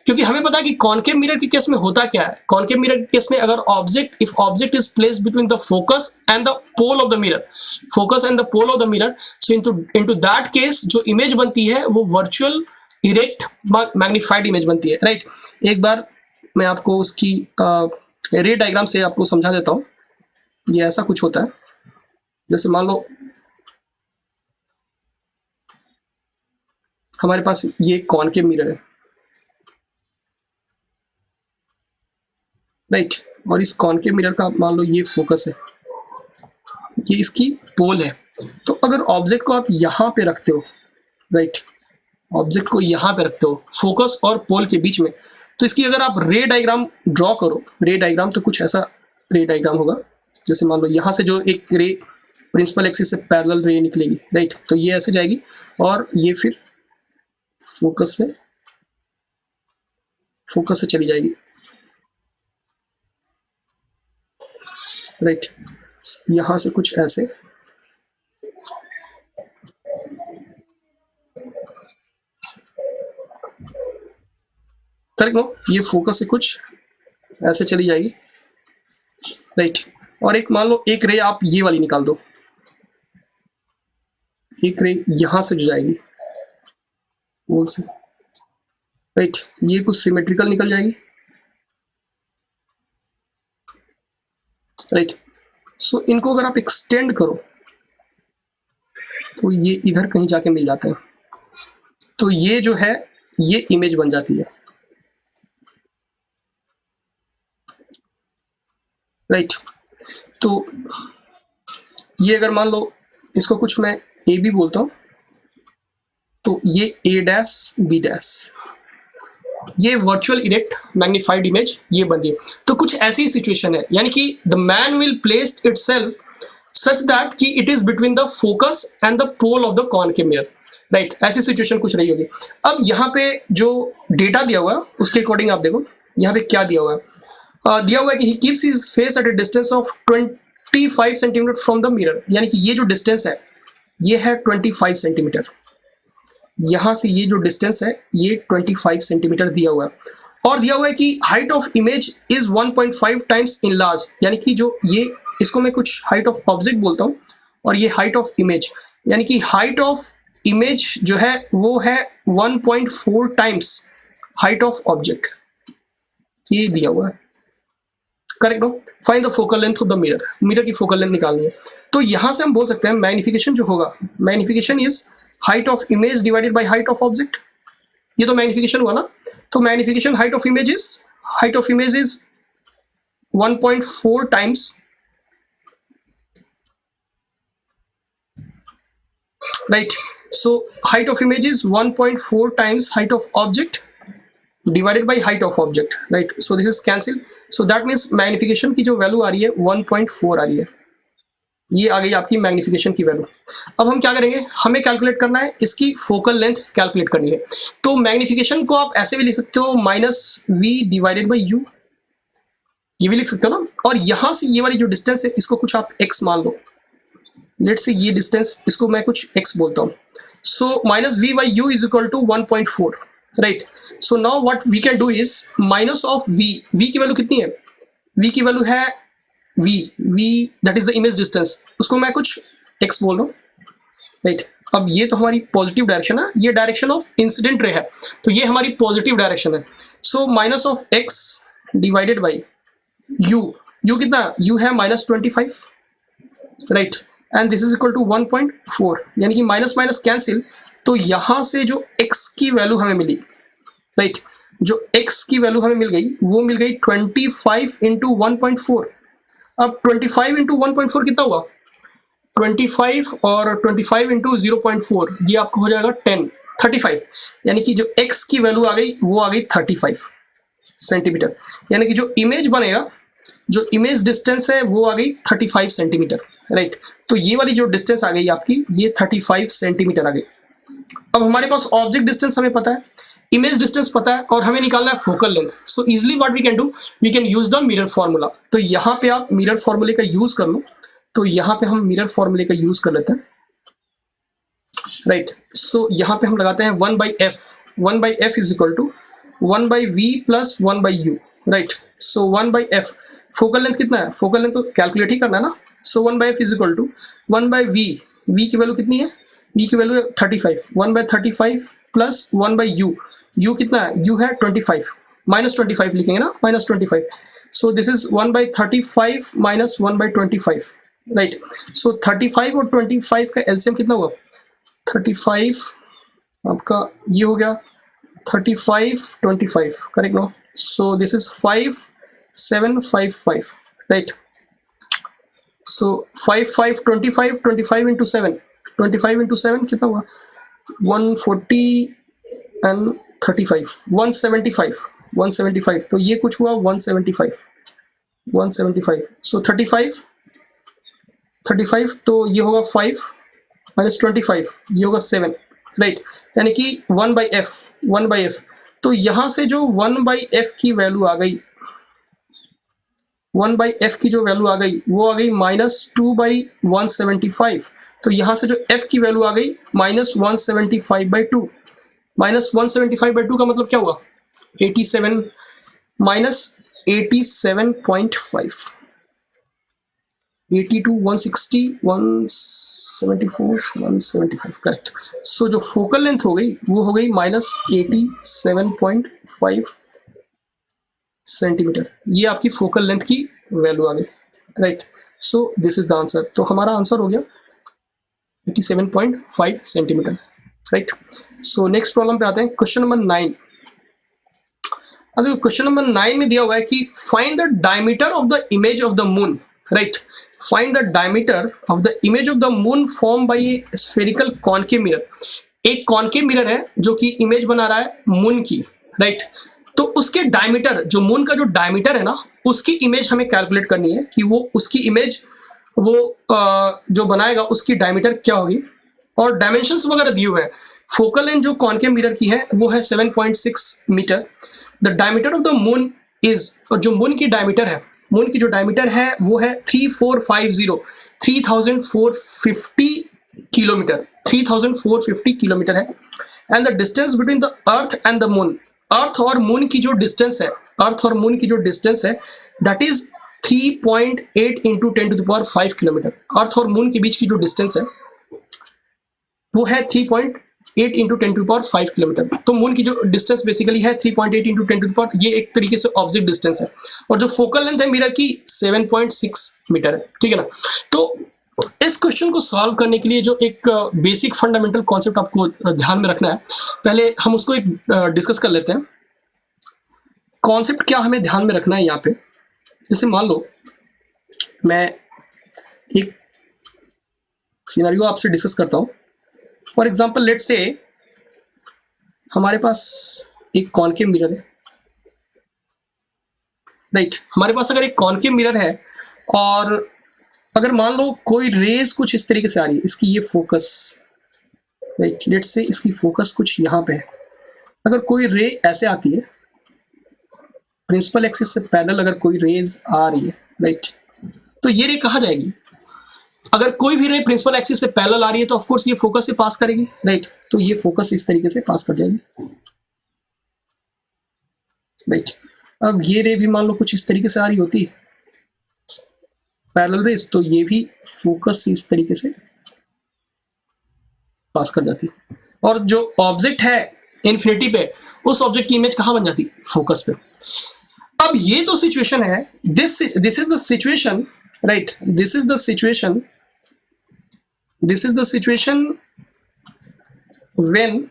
क्योंकि हमें पता है कि कॉनकेव मिरर के केस में होता क्या है, कॉनकेव मिरर के केस में अगर object, if object is placed between the focus and the pole of the mirror, focus and the pole of the mirror, so into that case जो image बनती है वो वर्चुअल इरेक्ट मैग्नीफाइड इमेज बनती है, right. एक बार मैं आपको उसकी रे डायग्राम से आपको समझा देता हूं। ये ऐसा कुछ होता है, जैसे मान लो हमारे पास ये कॉनकेव मिरर है, राइट, और इस कॉनकेव मिरर का मान लो ये फोकस है, ये इसकी पोल है। तो अगर ऑब्जेक्ट को आप यहां पे रखते हो, राइट, ऑब्जेक्ट को यहां पे रखते हो फोकस और पोल के बीच में, तो इसकी अगर आप रे डायग्राम ड्रॉ करो, रे डायग्राम तो कुछ ऐसा रे डायग्राम होगा, जैसे मान लो यहां से जो एक रे प्रिंसिपल एक्सिस से पैरेलल रे निकलेगी, राइट, तो ये ऐसे जाएगी और ये फिर फोकस से चली जाएगी, राइट, यहां से कुछ ऐसे, करेक्ट नो, ये फोकस से कुछ ऐसे चली जाएगी, राइट। और एक मान लो एक रे आप ये वाली निकाल दो, एक रे यहां से जो जाएगी पोल से, राइट, ये कुछ सिमेट्रिकल निकल जाएगी, राइट। सो इनको अगर आप एक्सटेंड करो तो ये इधर कहीं जाके मिल जाते हैं, तो ये जो है ये इमेज बन जाती है, राइट। तो ये अगर मान लो इसको कुछ मैं ए बी बोलता हूँ, तो ये ए डैश बी डैश, ये वर्चुअल इरेक्ट मैग्नीफाइड इमेज ये बन रही है। तो कुछ ऐसी सिचुएशन है, यानी कि the man will place itself such that कि it is between the focus and the pole of the concave mirror, right. ऐसी सिचुएशन कुछ रही होगी। अब यहाँ पे जो डेटा दिया हुआ है उसके अकॉर्डिंग आप देखो यहाँ पे क्या दिया हुआ है। दिया हुआ है कि ही keeps his face at a distance of 25 centimetre from the mirror, यानी कि ये जो डिस्टेंस है ये है 25 सेंटीमीटर। यहाँ से ये जो डिस्टेंस है ये 25 सेंटीमीटर दिया हुआ है, और दिया हुआ है कि height of image is 1.5 times in large, यानी कि जो ये इसको मैं कुछ हाइट ऑफ ऑब्जेक्ट बोलता हूँ और ये हाइट ऑफ इमेज, यानी कि हाइट ऑफ इमेज जो है वो है 1.4 टाइम्स हाइट ऑफ ऑब्जेक्ट, ये दिया हुआ है, करेक्ट हो। Find the focal length of the mirror, mirror की फोकल लेंथ निकालनी है। तो यहां से हम बोल सकते हैं मैग्निफिकेशन जो होगा, magnification is height of image divided by height of object, ये तो मैग्निफिकेशन हुआ ना। तो magnification height of image is 1.4 times, right. So height of image is 1.4 times height of object divided by height of object, right. So this is cancel, so that means magnification की जो वैल्यू आ रही है 1.4 आ रही है, ये आ गई आपकी मैग्निफिकेशन की वैल्यू। अब हम क्या करेंगे, हमें कैलकुलेट करना है इसकी फोकल लेंथ कैलकुलेट करनी है। तो मैग्निफिकेशन को आप ऐसे भी लिख सकते हो -v डिवाइडेड बाय u, ये भी लिख सकते हो ना। और यहां से ये वाली जो डिस्टेंस है इसको कुछ आप x मान लो, लेट्स से ये डिस्टेंस इसको मैं कुछ x बोलता हूँ। So -v by u is equal to 1.4, right. So now what we can do is minus of v की वैल्यू कितनी है, v की वैल्यू है v that is the image distance, उसको मैं कुछ x बोल रहा हूँ, राइट। अब ये तो हमारी पॉजिटिव डायरेक्शन है, ये डायरेक्शन ऑफ इंसिडेंट रे है, तो ये हमारी पॉजिटिव डायरेक्शन है। So minus of x divided by u कितना, u है -25, right, and this is equal to 1.4, यानी कि माइनस माइनस कैंसिल। तो यहां से जो x की वैल्यू हमें मिली, राइट, जो x की वैल्यू हमें मिल गई वो मिल गई 25 इंटू 1.4। अब 25 इंटू 1.4 कितना हुआ, 25 और 25 इंटू 0.4 ये आपको हो जाएगा 35, यानी कि जो x की वैल्यू आ गई वो आ गई 35 सेंटीमीटर, यानी कि जो इमेज बनेगा, जो इमेज डिस्टेंस है वो आ गई 35 सेंटीमीटर, राइट। तो ये वाली जो डिस्टेंस आ गई आपकी ये 35 सेंटीमीटर आ गई। अब हमारे पास ऑब्जेक्ट डिस्टेंस हमें पता है, इमेज डिस्टेंस पता है, और हमें निकालना है focal length. So easily what we can do, we can use the mirror formula. तो यहाँ पे आप मिरर फॉर्मूले का यूज कर लो, तो यहाँ पे हम मिरर फॉर्मूले का यूज कर लेते हैं, राइट। सो यहाँ पे हम लगाते हैं 1/f is equal to 1/v plus 1/u, right. So 1/f, focal length कितना है, फोकल लेंथ तो कैलकुलेट ही करना है ना। सो 1/f is equal to 1/v, v की वैल्यू कितनी है, v की वैल्यू है 35, 1/35 प्लस 1/u, u कितना है, u है 25, -25 लिखेंगे ना, -25। So this is 1/35 minus 1/25, right. So 35 और 25 का एलसीएम कितना हुआ, 35 आपका ये हो गया 35 25, correct no. So this is 5755, right. So 55 25 25 into 7, 25 into 7 कितना हुआ, 140 एंड 35 175, तो ये कुछ हुआ 175। सो 35 तो ये होगा 5 माइनस 25, ये होगा 7, राइट, यानी कि 1/f। तो यहां से जो 1/f की वैल्यू आ गई, 1/f की जो वैल्यू आ गई वो आ गई -2/175। तो यहां से जो f की वैल्यू आ गई -175/2, -175/2 का मतलब क्या हुआ, 87 -87.5, 82 160 174 175, करेक्ट। सो जो फोकल लेंथ हो गई वो हो गई -87.5 सेंटीमीटर, ये आपकी फोकल लेंथ की वैल्यू आ गई, right. So this is the answer. तो हमारा आंसर हो गया 87.5 centimetre. Right. So next problem पे आते हैं, क्वेश्चन नंबर 9। अब क्वेश्चन नंबर 9 में दिया हुआ है कि find the diameter of the image of the moon, right. Find the diameter of the image of the moon form by A spherical concave mirror. एक कॉनकेव मिरर है जो कि इमेज बना रहा है मून की, राइट। तो उसके डायमीटर, जो मून का जो डायमीटर है ना, उसकी इमेज हमें कैलकुलेट करनी है कि वो उसकी इमेज वो जो बनाएगा उसकी डायमीटर क्या होगी, और डायमेंशंस वगैरह दिए हुए हैं। फोकल लेंथ जो कॉनकेव मिरर की है वो है 7.6 metre. The diameter of the moon is, और जो मून की डायमीटर है, मून की जो डायमीटर है वो है 3450 किलोमीटर, 3450 किलोमीटर है। And the distance between the earth and the moon, earth और मून की जो डिस्टेंस है, अर्थ और मून की जो डिस्टेंस है दैट इज 3.8 इंटू 10⁵ किलोमीटर। अर्थ और मून के बीच की जो डिस्टेंस है वो है 3.8 इंटू 10⁵ किलोमीटर। तो मून की जो डिस्टेंस बेसिकली है 3.8 इंटू 10⁵, ये एक तरीके से ऑब्जेक्ट डिस्टेंस है। और जो फोकल लेंथ है मिरर की 7.6 मीटर है, ठीक है ना। तो इस क्वेश्चन को सॉल्व करने के लिए जो एक बेसिक फंडामेंटल कॉन्सेप्ट आपको ध्यान में रखना है, पहले हम उसको एक डिस्कस कर लेते हैं। कॉन्सेप्ट क्या हमें ध्यान में रखना है यहाँ पे, जैसे मान लो मैं एक सिनेरियो आपसे डिस्कस करता हूँ। फॉर एग्जाम्पल लेट से हमारे पास एक कॉनकेव मिरर है, राइट। हमारे पास अगर एक कॉनकेव मिरर है और अगर मान लो कोई रेज कुछ इस तरीके से आ रही है, इसकी ये फोकस, राइट, लेट से इसकी फोकस कुछ यहाँ पे है। अगर कोई रे ऐसे आती है प्रिंसिपल एक्सिस से पैरेलल, अगर कोई रेज आ रही है, राइट, तो ये रे कहाँ जाएगी? अगर कोई भी रे प्रिंसिपल एक्सिस से पैरेलल आ रही है तो ऑफ कोर्स ये फोकस से पास करेगी, राइट। तो ये फोकस इस तरीके से पास कर जाएगी, राइट। अब ये रे भी मान लो कुछ इस तरीके से आ रही होती है पैरेलल रेस, तो ये भी फोकस इस तरीके से पास कर जाती। और जो ऑब्जेक्ट है इन्फिनिटी पे, उस ऑब्जेक्ट की इमेज कहाँ बन जाती? फोकस पे। अब ये तो सिचुएशन है, this is the situation, right, this is the situation when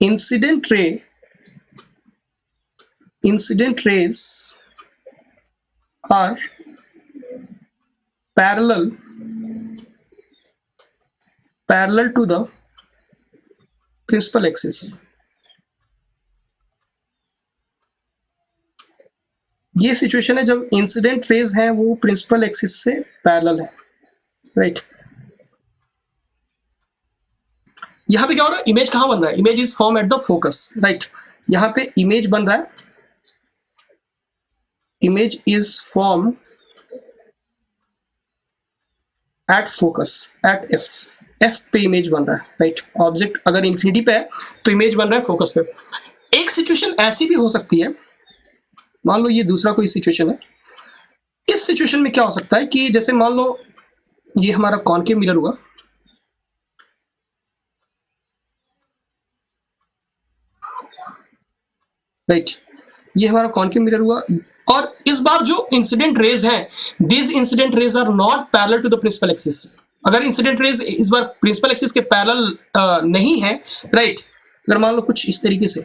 incident rays are parallel to the principal axis। ये सिचुएशन है जब इंसिडेंट रेज है वो प्रिंसिपल एक्सिस से पैरेलल है, राइट। यहां पे क्या हो रहा है? इमेज कहां बन रहा है? Image is form at the focus, right. यहां पे इमेज बन रहा है, image is form at focus, at F पे इमेज बन रहा है, राइट। ऑब्जेक्ट अगर इंफिनिटी पे है तो इमेज बन रहा है फोकस पे। एक सिचुएशन ऐसी भी हो सकती है, मान लो ये दूसरा कोई सिचुएशन है। इस सिचुएशन में क्या हो सकता है कि जैसे मान लो ये हमारा कॉनकेव मिरर हुआ, राइट, ये हमारा कॉनकेव मिरर हुआ, और इस बार जो इंसिडेंट रेज हैं, this incident rays are not parallel to the principal axis. अगर इंसिडेंट रेज इस बार प्रिंसिपल एक्सिस के पैरेलल नहीं है, राइट, अगर मान लो कुछ इस तरीके से,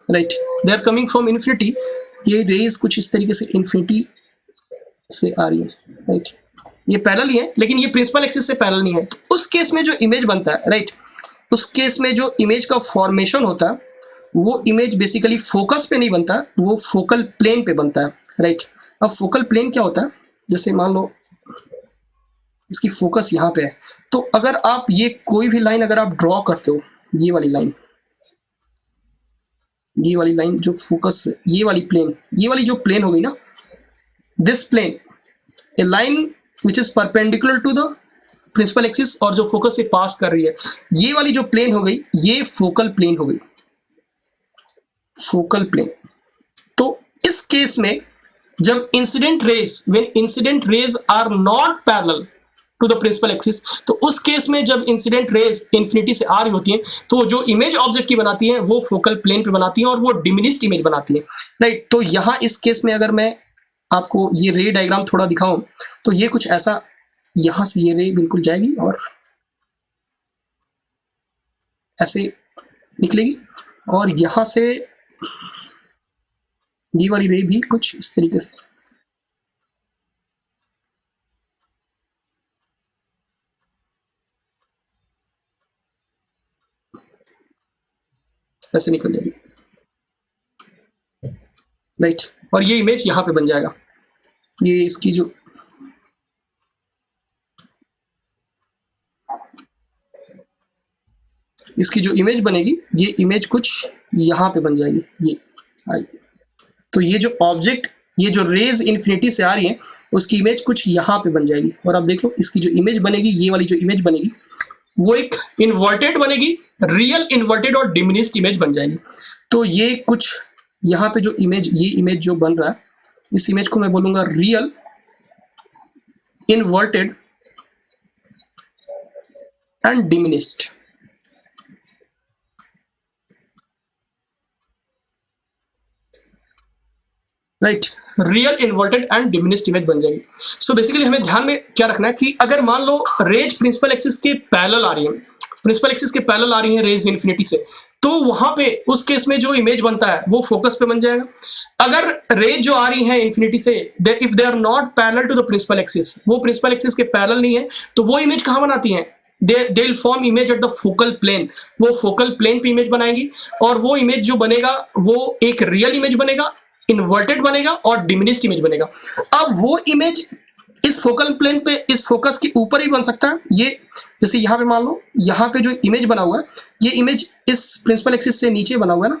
right, they are coming from infinity, ये रेज कुछ इस तरीके से इन्फिनिटी से आ रही है, राइट, ये पैरेलल ही है लेकिन ये प्रिंसिपल एक्सिस से पैरेलल नहीं है। तो उस केस में जो इमेज बनता है, राइट, उस केस में जो इमेज का फॉर्मेशन होता है वो इमेज बेसिकली फोकस पे नहीं बनता, वो फोकल प्लेन पे बनता है, राइट। अब फोकल प्लेन क्या होता है? जैसे मान लो इसकी फोकस यहाँ पे है, तो अगर आप ये कोई भी लाइन अगर आप ड्रॉ करते हो, ये वाली लाइन जो फोकस, ये वाली प्लेन, ये वाली जो प्लेन हो गई ना, this plane, a line which is perpendicular to the principal axis और जो फोकस से पास कर रही है, ये वाली जो प्लेन हो गई, ये फोकल प्लेन हो गई, फोकल प्लेन। तो इस केस में जब incident rays are not parallel to the principal axis, तो उस केस में जब इंसिडेंट रेज इंफिनिटी से आ रही होती हैं तो जो इमेज ऑब्जेक्ट की बनाती है वो फोकल प्लेन पे बनाती है और वो डिमिनिश्ड इमेज बनाती है, राइट। तो यहाँ इस केस में अगर मैं आपको ये रे डायग्राम थोड़ा दिखाऊं तो ये कुछ ऐसा यहां से ये रे बिल्कुल जाएगी और ऐसे निकलेगी, और यहां से ये वाली रे भी कुछ इस तरीके से ऐसे निकल जाएगी, राइट। और ये इमेज यहाँ पे बन जाएगा, ये इसकी जो इमेज बनेगी, ये इमेज कुछ यहाँ पे बन जाएगी, ये आई। तो ये जो ऑब्जेक्ट, ये जो रेज इन्फिनिटी से आ रही है उसकी इमेज कुछ यहाँ पे बन जाएगी। और अब देख लो इसकी जो इमेज बनेगी, ये वाली जो इमेज बनेगी वो एक इन्वर्टेड बनेगी, रियल इन्वर्टेड और डिमिनिस्ड इमेज बन जाएगी। तो ये कुछ यहाँ पे जो इमेज, ये इमेज जो बन रहा है, इस इमेज को मैं बोलूंगा real inverted and diminished, right. Real inverted and diminished image बन जाएगी। सो बेसिकली हमें ध्यान में क्या रखना है कि अगर मान लो रेज प्रिंसिपल एक्सिस के पैरेलल आ रही है, प्रिंसिपल एक्सिस के पैरेलल आ रही है रेज इन्फिनिटी से, तो वहां पे उस केस में जो इमेज बनता है वो फोकस पे बन जाएगा। अगर रेज जो आ रही है इन्फिनिटी से, if they are not parallel to the principal axis, वो प्रिंसिपल एक्सिस के पैरेलल नहीं है, तो वो इमेज कहां बनाती है? They will form image at the focal plane, वो फोकल प्लेन पे इमेज बनाएंगी, और वो इमेज जो बनेगा वो एक रियल इमेज बनेगा, इन्वर्टेड बनेगा और डिमिनिस्ड इमेज बनेगा। अब वो इमेज इस फोकल प्लेन पे, इस फोकस के ऊपर ही बन सकता है। ये जैसे यहाँ पे मान लो, यहाँ पे जो इमेज बना हुआ है, ये इमेज इस प्रिंसिपल एक्सिस से नीचे बना हुआ है ना,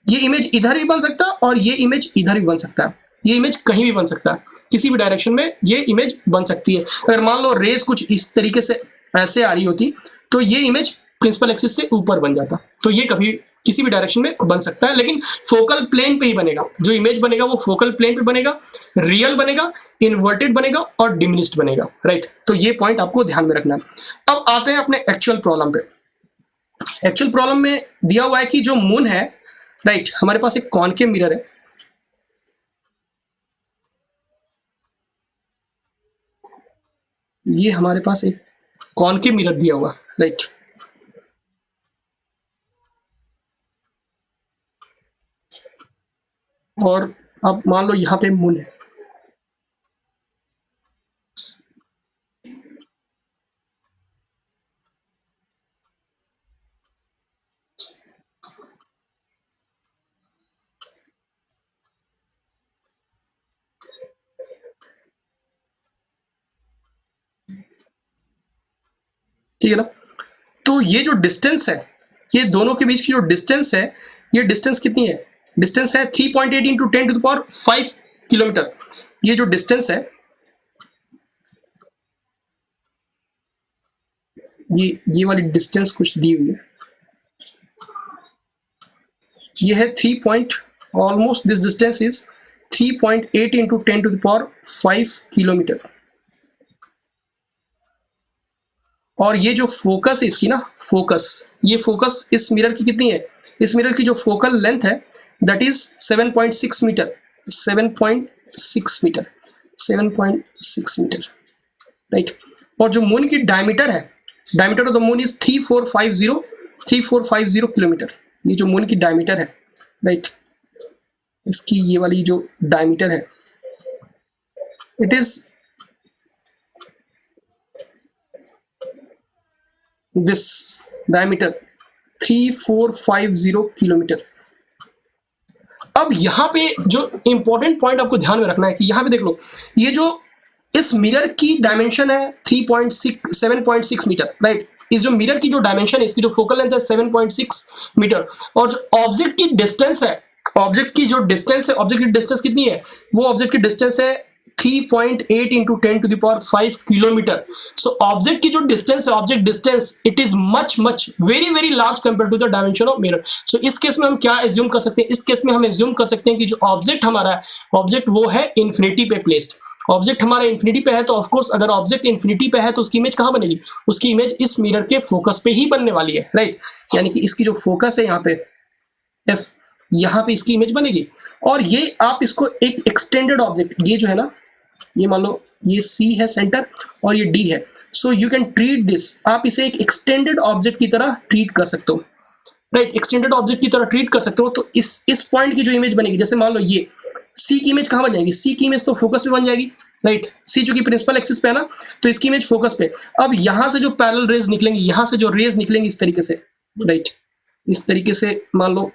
ये इमेज इधर भी बन सकता है और ये इमेज इधर भी बन सकता है, ये इमेज कहीं भी बन सकता है, किसी भी डायरेक्शन में ये इमेज बन सकती है। अगर मान लो रेज कुछ इस तरीके से ऐसे आ रही होती तो ये इमेज प्रिंसिपल एक्सिस से ऊपर बन जाता, तो ये कभी किसी भी डायरेक्शन में बन सकता है, लेकिन फोकल प्लेन पे ही बनेगा। जो इमेज बनेगा वो फोकल प्लेन पे बनेगा, रियल बनेगा, इन्वर्टेड बनेगा और डिमिनिस्ड बनेगा, राइट। तो ये पॉइंट आपको ध्यान में रखना है। अब आते हैं अपने एक्चुअल प्रॉब्लम पे। एक्चुअल प्रॉब्लम में दिया हुआ है कि जो मून है, राइट, हमारे पास एक कॉनकेव मिरर है, ये हमारे पास एक कॉनकेव मिरर दिया हुआ, राइट। और अब मान लो यहाँ पे मून है, ठीक है ना। तो ये जो डिस्टेंस है, ये दोनों के बीच की जो डिस्टेंस है, ये डिस्टेंस कितनी है? डिस्टेंस है 3.8 इंटू 10⁵ किलोमीटर। ये जो डिस्टेंस है, ये वाली डिस्टेंस कुछ दी हुई है, ये है 3 almost this distance is 3.8 into 10⁵ kilometre. और ये जो फोकस है इसकी ना, फोकस, ये फोकस इस मिरर की कितनी है? इस मिरर की जो फोकल लेंथ है that is 7.6 metre, 7.6 metre, 7.6 metre, right. और जो मून की डायमीटर है, diameter of the moon is 3450 kilometre. ये जो मून की डायमीटर है, राइट, इसकी ये वाली जो डायमीटर है, it is this diameter 3450 kilometre. अब यहाँ पे जो इंपॉर्टेंट पॉइंट आपको ध्यान में रखना है कि यहाँ पे देख लो, ये जो इस मिरर की डायमेंशन है 7.6 मीटर, राइट। इस जो मिरर की जो डायमेंशन है, इसकी जो फोकल लेंथ है 7.6 मीटर, और जो ऑब्जेक्ट की डिस्टेंस है, ऑब्जेक्ट की जो डिस्टेंस है, ऑब्जेक्ट की डिस्टेंस कितनी है? वो ऑब्जेक्ट की डिस्टेंस है 3.8 इंटू 10⁵ किलोमीटर। सो ऑब्जेक्ट की जो डिस्टेंस है, object distance, it is much very large compare to the dimension of mirror. So इस केस में हम क्या एज्यूम कर सकते हैं? इस केस में हम एज्यूम कर सकते हैं कि जो ऑब्जेक्ट हमारा है, ऑब्जेक्ट वो है इन्फिनिटी पे प्लेस्ड। ऑब्जेक्ट हमारा इन्फिनिटी पे है, तो ऑफकोर्स अगर ऑब्जेक्ट इन्फिनिटी पे है तो उसकी इमेज कहां बनेगी? उसकी इमेज इस मिरर के फोकस पे ही बनने वाली है, राइट। यानी कि इसकी जो फोकस है यहाँ पे एफ, यहाँ पे इसकी इमेज बनेगी। और ये आप इसको एक एक्सटेंडेड ऑब्जेक्ट, ये जो है ना, ये मान लो ये C है सेंटर और ये D है। So you can treat this, आप इसे एक एक्सटेंडेड ऑब्जेक्ट की तरह ट्रीट कर सकते हो, राइट, एक्सटेंडेड ऑब्जेक्ट की तरह ट्रीट कर सकते हो। तो इस पॉइंट की जो इमेज बनेगी, जैसे मान लो ये C की इमेज कहाँ बन जाएगी, C की इमेज तो फोकस पे बन जाएगी, राइट, C चूंकि प्रिंसिपल एक्सिस पे है ना, तो इसकी इमेज फोकस पे। अब यहां से जो पैरेलल रेज निकलेंगी, यहां से जो रेज निकलेंगी इस तरीके से, राइट, इस तरीके से मान लो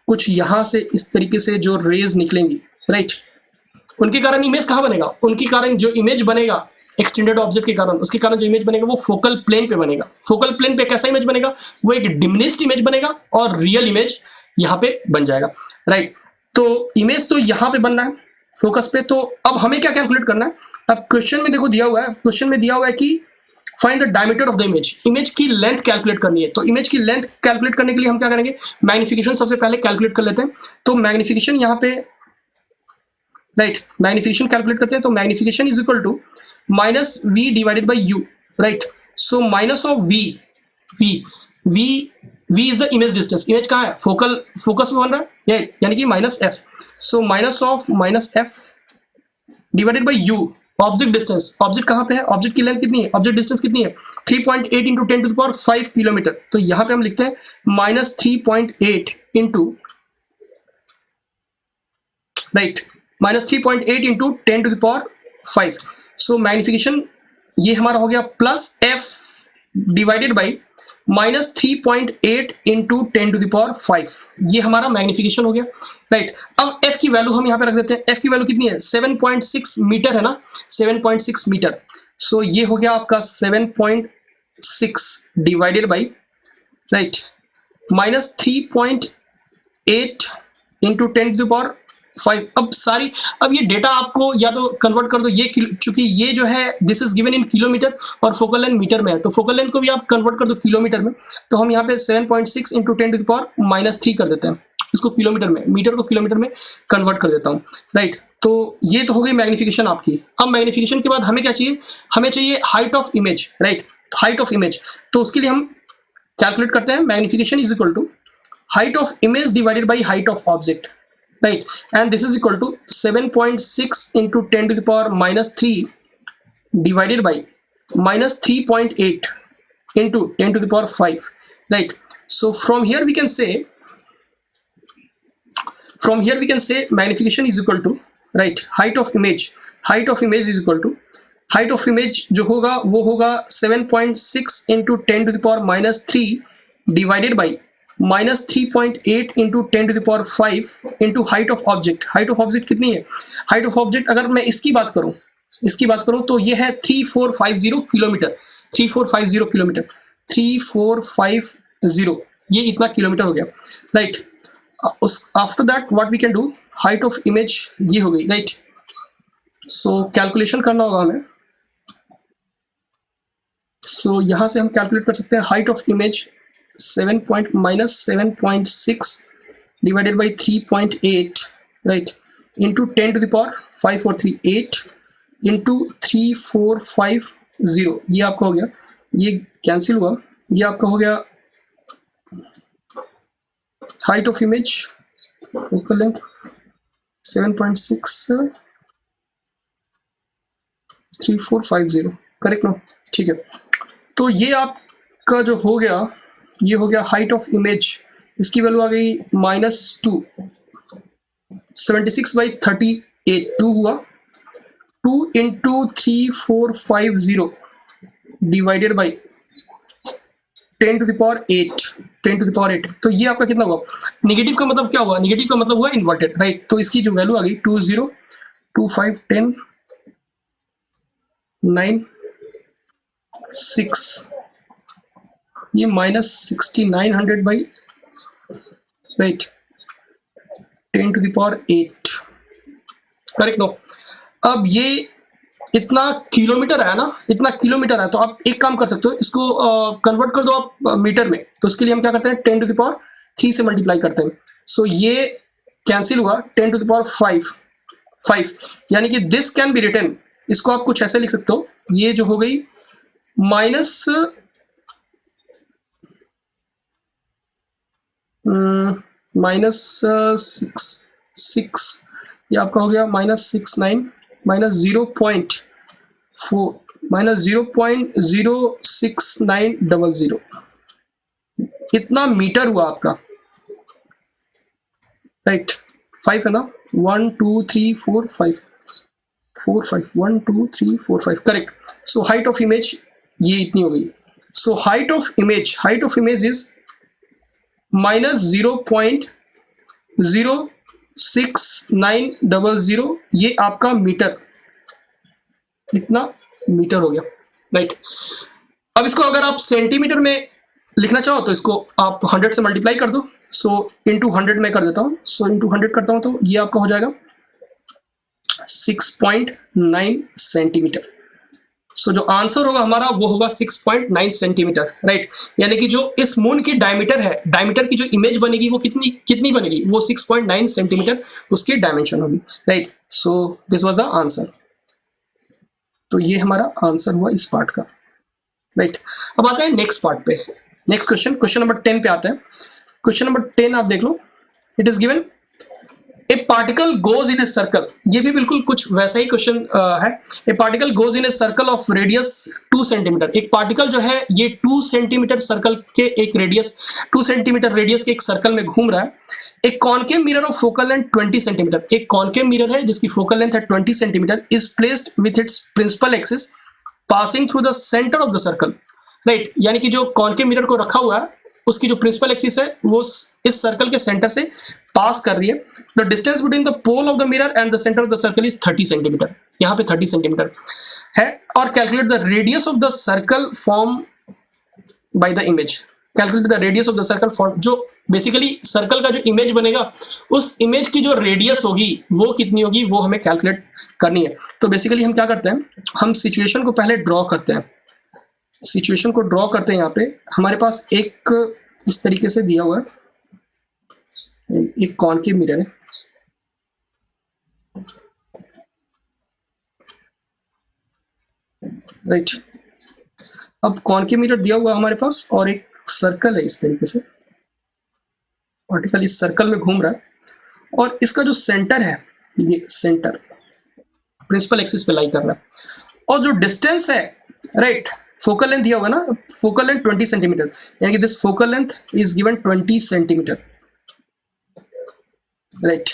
कुछ यहां से इस तरीके से जो रेज निकलेंगी, राइट, उनके कारण इमेज कहाँ बनेगा, उनके कारण जो इमेज बनेगा एक्सटेंडेड ऑब्जेक्ट के कारण, उसके कारण जो इमेज बनेगा वो फोकल प्लेन पे बनेगा। फोकल प्लेन पे कैसा इमेज बनेगा, वो एक डिमिनिश्ड इमेज बनेगा और रियल इमेज यहाँ पे बन जाएगा, राइट। तो इमेज तो यहाँ पे बनना है फोकस पे। तो अब हमें क्या कैलकुलेट करना है, अब क्वेश्चन में देखो दिया हुआ है, क्वेश्चन में दिया हुआ है कि find the diameter of the image, image की लेंथ कैलकुलेट करनी है। तो इमेज की लेंथ कैलकुलेट करने के लिए हम क्या करेंगे, मैग्निफिकेशन सबसे पहले कैलकुलेट कर लेते हैं। तो मैग्निफिकेशन यहाँ पे, राइट, मैग्निफिकेशन कैलकुलेट करते हैं। तो magnification is equal to minus V divided by U, right. So minus of V, V is the image distance, image कहाँ है, फोकस में बन रहा है, यानी कि minus F. So minus of minus F divided by U, object distance, object कहाँ पे है, ऑब्जेक्ट की लेंथ कितनी है, ऑब्जेक्ट डिस्टेंस कितनी है, 3.8 into 10 to the power 5 kilometre. तो यहाँ पे हम लिखते हैं minus 3.8 into, right, minus 3.8 into 10 to the power 5। So magnification ये हमारा हो गया plus F divided by minus 3.8 into 10 to the power 5, ये हमारा मैग्निफिकेशन हो गया, राइट। अब f की वैल्यू हम यहाँ पे रख देते हैं, f की वैल्यू कितनी है, 7.6 मीटर है ना, 7.6 मीटर। सो ये हो गया आपका 7.6 divided by, right, minus 3.8 into 10 to the power 5। अब ये डेटा आपको या तो कन्वर्ट कर दो, ये चूंकि ये जो है this is given in kilometre और फोकल लेंथ मीटर में है, तो फोकल लेंथ को भी आप कन्वर्ट कर दो किलोमीटर में। तो हम यहाँ पे 7.6 into 10 to the power minus 3 कर देते हैं, इसको किलोमीटर में, मीटर को किलोमीटर में कन्वर्ट कर देता हूँ, राइट। तो ये तो हो गई मैग्निफिकेशन आपकी। अब मैग्निफिकेशन के बाद हमें क्या चाहिए, हमें चाहिए height of image, right, height of image. तो उसके लिए हम कैलकुलेट करते हैं magnification is equal to height of image divided by height of object, right, and this is equal to 7.6 into 10 to the power minus 3 divided by minus 3.8 into 10 to the power 5, right. So from here we can say magnification is equal to, right, height of image is equal to height of image जो होगा वो होगा 7.6 into 10 to the power minus 3 divided by minus 3.8 into 10 to the power 5 into height of object. Height of object कितनी है, height of object अगर मैं इसकी बात करूं तो ये है 3450 किलोमीटर, 3450 किलोमीटर, 3450, ये इतना किलोमीटर हो गया, right. After that what we can do, height of image ये हो गई, राइट। सो कैलकुलेशन करना होगा हमें। सो यहां से हम कैलकुलेट कर सकते हैं height of image minus 7.6 divided by 3.8, right, into 10 to the power 5 or 3 8 into 3450, ये आपका हो गया, ये कैंसिल हुआ, ये आपका हो गया height of image focal length 7.6 3450, correct ना, ठीक है। तो ये आपका जो हो गया, ये हो गया हाइट ऑफ इमेज, इसकी वैल्यू आ गई -2, 76/38, 2 हुआ, 2 into 3450 divided by 10 to the power 8, 10 to the power 8। तो ये आपका कितना हुआ, निगेटिव का मतलब क्या हुआ, निगेटिव का मतलब हुआ इन्वर्टेड, राइट। तो इसकी जो वैल्यू आ गई 20 25 10 9 6, ये -6900 by, right, 10 to the power 8, correct no. अब ये इतना किलोमीटर है ना, इतना किलोमीटर है, तो आप एक काम कर सकते हो, इसको कन्वर्ट कर दो आप मीटर में। तो उसके लिए हम क्या करते हैं, 10 टू द पावर 3 से मल्टीप्लाई करते हैं। सो ये कैंसिल हुआ, 10 टू द पावर 5, यानी कि दिस कैन बी रिटन, इसको आप कुछ ऐसे लिख सकते हो, ये जो हो गई माइनस -6 6, ये आपका हो गया -69 -0.4 -0.06900, इतना मीटर हुआ आपका, राइट। 5 है ना, 1 2 3 4 5 4 5 1 2 3 4 5, correct. So height of image ये इतनी हो गई। सो हाइट ऑफ इमेज इज -0.06900, ये आपका मीटर, इतना मीटर हो गया, राइट। अब इसको अगर आप सेंटीमीटर में लिखना चाहो तो इसको आप 100 से मल्टीप्लाई कर दो। सो इंटू 100 में कर देता हूँ, सो इंटू 100 करता हूँ तो ये आपका हो जाएगा 6.9 सेंटीमीटर। सो जो आंसर होगा हमारा वो होगा 6.9 सेंटीमीटर, राइट। यानी कि जो इस मून की डायमीटर है, डायमीटर की जो इमेज बनेगी वो कितनी बनेगी, वो 6.9 सेंटीमीटर उसकी डायमेंशन होगी, right. So this was the answer. तो ये हमारा आंसर हुआ इस पार्ट का, राइट। अब आता है नेक्स्ट पार्ट पे, नेक्स्ट क्वेश्चन नंबर 10 पे आता है। क्वेश्चन नंबर 10 आप देख लो। It is given a particle goes in a circle, ये भी बिल्कुल कुछ वैसा ही क्वेश्चन है। A particle goes in a circle of radius 2 centimetre, एक पार्टिकल जो है ये 2 सेंटीमीटर सर्कल के एक रेडियस 2 सेंटीमीटर रेडियस के एक सर्कल में घूम रहा है। एक concave mirror of focal length 20 centimetre, एक कॉनकेव मिरर है जिसकी फोकल लेंथ है 20 centimetre, is placed with its principal axis passing through the centre of the circle, right. यानी कि जो कॉनकेव मिरर को रखा हुआ है उसकी जो प्रिंसिपल एक्सिस है वो इस सर्कल के सेंटर से पास कर रही है। The distance between the pole of the mirror and the centre of the circle is 30 centimetre, यहाँ पे 30 सेंटीमीटर है। और calculate the radius of the circle form by the image, calculate the radius of the circle form, जो basically circle का जो image बनेगा उस image की जो रेडियस होगी वो कितनी होगी वो हमें कैलकुलेट करनी है। तो बेसिकली हम क्या करते हैं, हम सिचुएशन को पहले ड्रॉ करते हैं, सिचुएशन को ड्रॉ करते हैं। यहाँ पे हमारे पास एक इस तरीके से दिया हुआ है, एक कॉनकेव मिरर है, राइट। अब कॉनकेव मिरर दिया हुआ हमारे पास और एक सर्कल है इस तरीके से, पार्टिकल इस सर्कल में घूम रहा है और इसका जो सेंटर है, ये सेंटर प्रिंसिपल एक्सिस पे लाई कर रहा है। और जो डिस्टेंस है, राइट, फोकल लेंथ दिया हुआ ना, फोकल लेंथ 20 सेंटीमीटर, यानी कि this focal length is given 20 centimetre, right.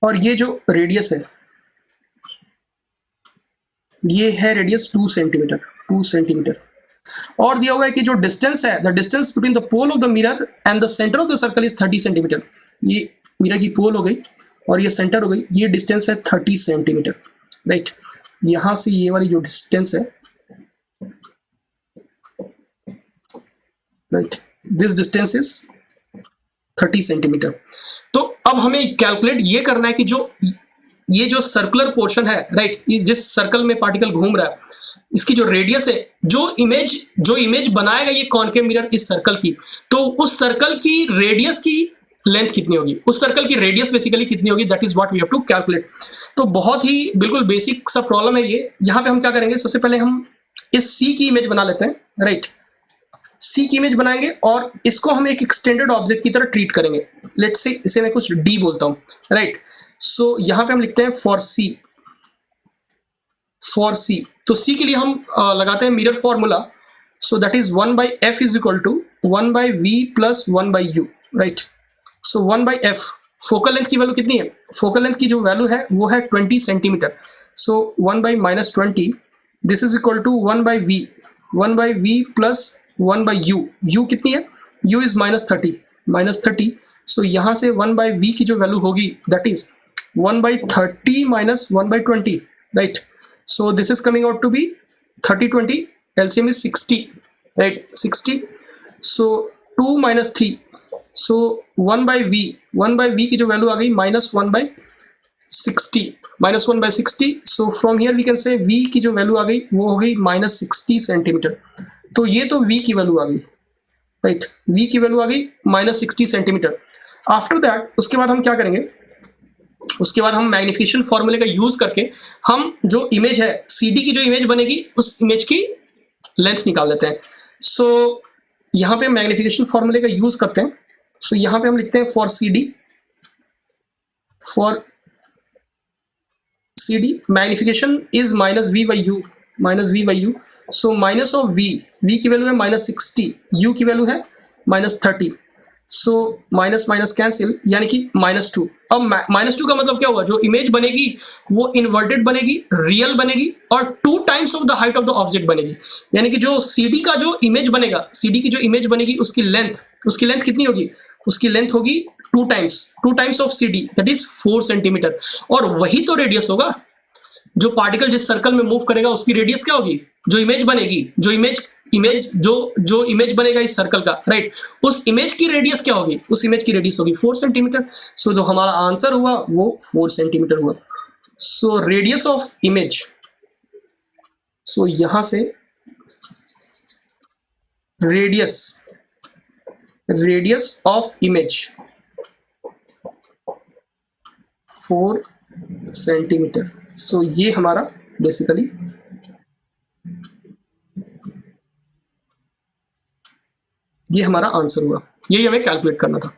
और ये जो रेडियस है ये है रेडियस 2 सेंटीमीटर, 2 सेंटीमीटर। और दिया हुआ है कि जो डिस्टेंस है, the distance between the pole of the mirror and the centre of the circle is 30 centimetre. ये मिरर की पोल हो गई और ये सेंटर हो गई, ये डिस्टेंस है 30 सेंटीमीटर, राइट। यहां से ये वाली जो डिस्टेंस है, right, this distance is 30 centimetre. तो अब हमें कैलकुलेट ये करना है कि ये जो सर्कुलर पोर्शन है, राइट, जिस सर्कल में पार्टिकल घूम रहा है, इसकी जो रेडियस है, जो इमेज बनाएगा ये कॉनकेव मिरर इस सर्कल की, तो उस सर्कल की रेडियस की लेंथ कितनी होगी, उस सर्कल की रेडियस बेसिकली कितनी होगी, that is what we have to calculate. तो बहुत ही बिल्कुल बेसिक सा प्रॉब्लम है ये। यहाँ पे हम क्या करेंगे, सबसे पहले हम इस सी की इमेज बना लेते हैं, राइट। सी की इमेज बनाएंगे और इसको हम एक एक्सटेंडेड ऑब्जेक्ट की तरह ट्रीट करेंगे। लेट्स से इसे मैं कुछ डी बोलता हूँ, राइट। सो यहाँ पे हम लिखते हैं फॉर सी, तो सी के लिए हम लगाते हैं mirror formula. So that is 1/f is equal to 1/v plus 1/u, right. So 1/f, focal length की वैल्यू कितनी है, फोकल लेंथ की जो वैल्यू है वो है 20 centimetre. So 1/-20, this is equal to 1/v plus 1/u, u कितनी है, u इज -30, सो यहाँ से 1/v की जो वैल्यू होगी that is 1/30 minus 1/20, right. So this is coming out to be 30/20, LCM is 60, right, 60. So 2 minus 3, so 1/v की जो वैल्यू आ गई -1/60, so from here we can say v की जो वैल्यू आ गई वो हो गई -60 सेंटीमीटर। तो ये तो v की वैल्यू आ गई, राइट, v की वैल्यू आ गई -60 सेंटीमीटर। आफ्टर दैट उसके बाद हम क्या करेंगे, उसके बाद हम मैग्निफिकेशन फॉर्मूले का यूज करके हम जो इमेज है CD की जो इमेज बनेगी उस इमेज की लेंथ निकाल लेते हैं। सो यहाँ पे मैग्निफिकेशन फॉर्मूले का यूज करते हैं। सो यहाँ पे हम लिखते हैं for CD, for CD magnification is minus we by you, so minus of v की वैल्यू है -60, u की वैल्यू है -30, सो माइनस माइनस कैंसिल, यानी कि -2। अब -2 का मतलब क्या हुआ, जो इमेज बनेगी वो इन्वर्टेड बनेगी, रियल बनेगी और 2 times of the height of the object बनेगी। यानी कि जो CD का जो इमेज बनेगा, CD की जो इमेज बनेगी उसकी लेंथ कितनी होगी, उसकी लेंथ होगी 2 times of CD, that is 4 centimetre. और वही तो रेडियस होगा, जो पार्टिकल जिस सर्कल में मूव करेगा उसकी रेडियस क्या होगी, जो इमेज बनेगी, जो इमेज बनेगा इस सर्कल का, राइट, उस इमेज की रेडियस क्या होगी, उस इमेज की रेडियस होगी 4 सेंटीमीटर। सो जो हमारा आंसर हुआ वो 4 सेंटीमीटर हुआ। सो रेडियस ऑफ इमेज, सो यहां से radius of image 4 centimetre. So ये हमारा बेसिकली ये हमारा आंसर हुआ, यही हमें कैलकुलेट करना था।